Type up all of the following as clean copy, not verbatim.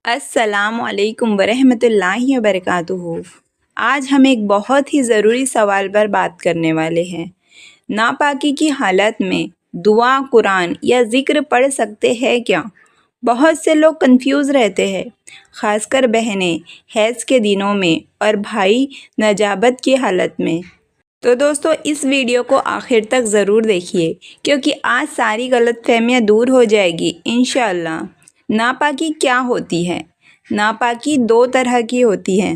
السلام علیکم ورحمۃ اللہ وبرکاتہ۔ آج ہم ایک بہت ہی ضروری سوال پر بات کرنے والے ہیں۔ ناپاکی کی حالت میں دعا، قرآن یا ذکر پڑھ سکتے ہیں کیا؟ بہت سے لوگ کنفیوز رہتے ہیں، خاص کر بہنیں حیض کے دنوں میں اور بھائی نجابت کی حالت میں۔ تو دوستو، اس ویڈیو کو آخر تک ضرور دیکھیے، کیونکہ آج ساری غلط فہمیاں دور ہو جائے گی انشاءاللہ۔ ناپاکی کیا ہوتی ہے؟ ناپاکی دو طرح کی ہوتی ہے۔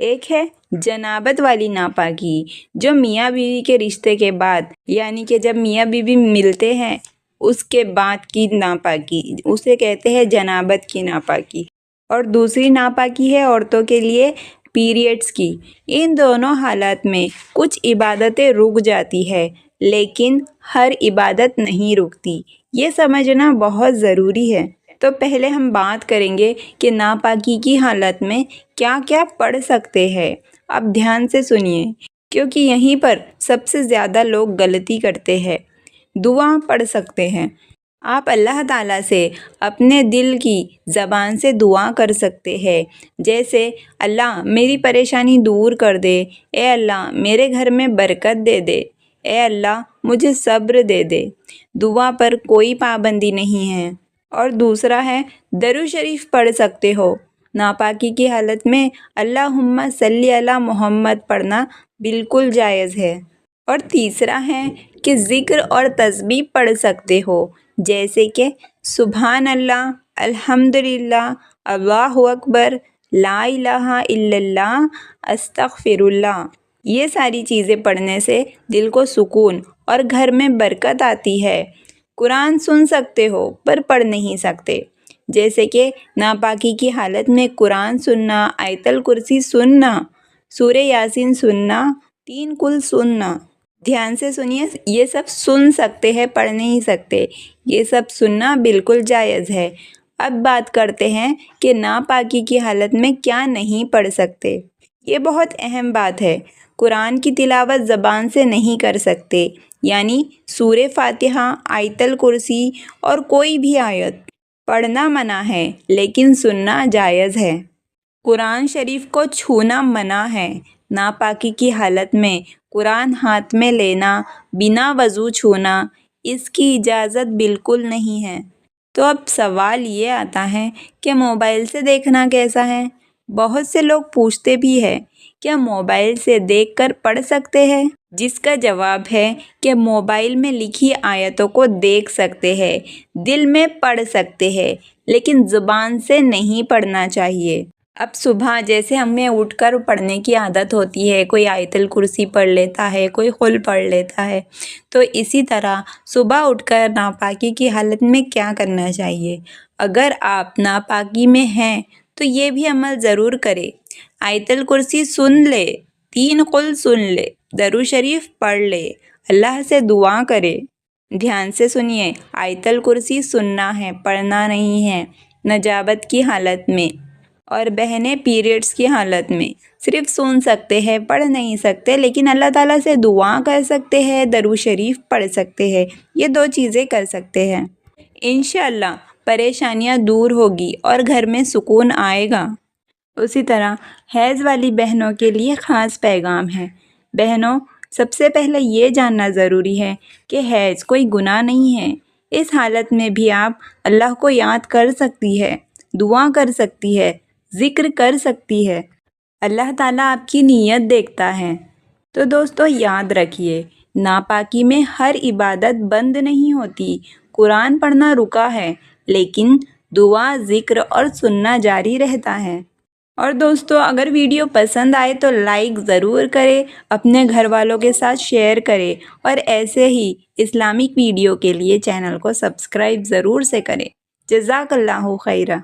ایک ہے جنابت والی ناپاکی، جو میاں بیوی کے رشتے کے بعد، یعنی کہ جب میاں بیوی ملتے ہیں اس کے بعد کی ناپاکی، اسے کہتے ہیں جنابت کی ناپاکی۔ اور دوسری ناپاکی ہے عورتوں کے لیے پیریڈز کی۔ ان دونوں حالات میں کچھ عبادتیں رک جاتی ہے، لیکن ہر عبادت نہیں رکتی۔ یہ سمجھنا بہت ضروری ہے۔ تو پہلے ہم بات کریں گے کہ ناپاکی کی حالت میں کیا کیا پڑھ سکتے ہیں۔ اب دھیان سے سنیے، کیونکہ یہیں پر سب سے زیادہ لوگ غلطی کرتے ہیں۔ دعا پڑھ سکتے ہیں۔ آپ اللہ تعالیٰ سے اپنے دل کی زبان سے دعا کر سکتے ہیں، جیسے اللہ میری پریشانی دور کر دے، اے اللہ میرے گھر میں برکت دے دے، اے اللہ مجھے صبر دے دے۔ دعا پر کوئی پابندی نہیں ہے۔ اور دوسرا ہے درود شریف پڑھ سکتے ہو۔ ناپاکی کی حالت میں اللہم صلی علی محمد پڑھنا بالکل جائز ہے۔ اور تیسرا ہے کہ ذکر اور تسبیح پڑھ سکتے ہو، جیسے کہ سبحان اللہ، الحمدللہ، اللہ اکبر، لا الہ الا اللہ، استغفر اللہ۔ یہ ساری چیزیں پڑھنے سے دل کو سکون اور گھر میں برکت آتی ہے۔ قرآن سن سکتے ہو پر پڑھ نہیں سکتے، جیسے کہ ناپاکی کی حالت میں قرآن سننا، آیت الکرسی سننا، سورہ یاسین سننا، 3 قل سننا۔ دھیان سے سنیے، یہ سب سن سکتے ہیں، پڑھ نہیں سکتے۔ یہ سب سننا بالکل جائز ہے۔ اب بات کرتے ہیں کہ ناپاکی کی حالت میں کیا نہیں پڑھ سکتے۔ یہ بہت اہم بات ہے۔ قرآن کی تلاوت زبان سے نہیں کر سکتے، یعنی سورہ فاتحہ، آیت الکرسی اور کوئی بھی آیت پڑھنا منع ہے، لیکن سننا جائز ہے۔ قرآن شریف کو چھونا منع ہے۔ ناپاکی کی حالت میں قرآن ہاتھ میں لینا، بنا وضو چھونا، اس کی اجازت بالکل نہیں ہے۔ تو اب سوال یہ آتا ہے کہ موبائل سے دیکھنا کیسا ہے؟ بہت سے لوگ پوچھتے بھی ہیں، کیا موبائل سے دیکھ کر پڑھ سکتے ہیں؟ جس کا جواب ہے کہ موبائل میں لکھی آیتوں کو دیکھ سکتے ہیں، دل میں پڑھ سکتے ہیں، لیکن زبان سے نہیں پڑھنا چاہیے۔ اب صبح جیسے ہمیں اٹھ کر پڑھنے کی عادت ہوتی ہے، کوئی آیت الکرسی پڑھ لیتا ہے، کوئی قل پڑھ لیتا ہے، تو اسی طرح صبح اٹھ کر ناپاکی کی حالت میں کیا کرنا چاہیے؟ اگر آپ ناپاکی میں ہیں تو یہ بھی عمل ضرور کرے۔ آیت الکرسی سن لے، 3 قل سن لے، درود شریف پڑھ لے، اللہ سے دعا کرے۔ دھیان سے سنیے، آیت الکرسی سننا ہے، پڑھنا نہیں ہے۔ نجابت کی حالت میں اور بہنیں پیریڈز کی حالت میں صرف سن سکتے ہیں، پڑھ نہیں سکتے، لیکن اللہ تعالیٰ سے دعا کر سکتے ہیں، درود شریف پڑھ سکتے ہیں۔ یہ 2 چیزیں کر سکتے ہیں۔ انشاءاللہ پریشانیاں دور ہوگی اور گھر میں سکون آئے گا۔ اسی طرح حیض والی بہنوں کے لیے خاص پیغام ہے۔ بہنوں، سب سے پہلے یہ جاننا ضروری ہے کہ حیض کوئی گناہ نہیں ہے۔ اس حالت میں بھی آپ اللہ کو یاد کر سکتی ہے، دعا کر سکتی ہے، ذکر کر سکتی ہے۔ اللہ تعالیٰ آپ کی نیت دیکھتا ہے۔ تو دوستو یاد رکھیے، ناپاکی میں ہر عبادت بند نہیں ہوتی۔ قرآن پڑھنا رکا ہے، لیکن دعا، ذکر اور سننا جاری رہتا ہے۔ اور دوستو، اگر ویڈیو پسند آئے تو لائک ضرور کرے، اپنے گھر والوں کے ساتھ شیئر کرے، اور ایسے ہی اسلامک ویڈیو کے لیے چینل کو سبسکرائب ضرور سے کرے۔ جزاک اللہ خیرہ۔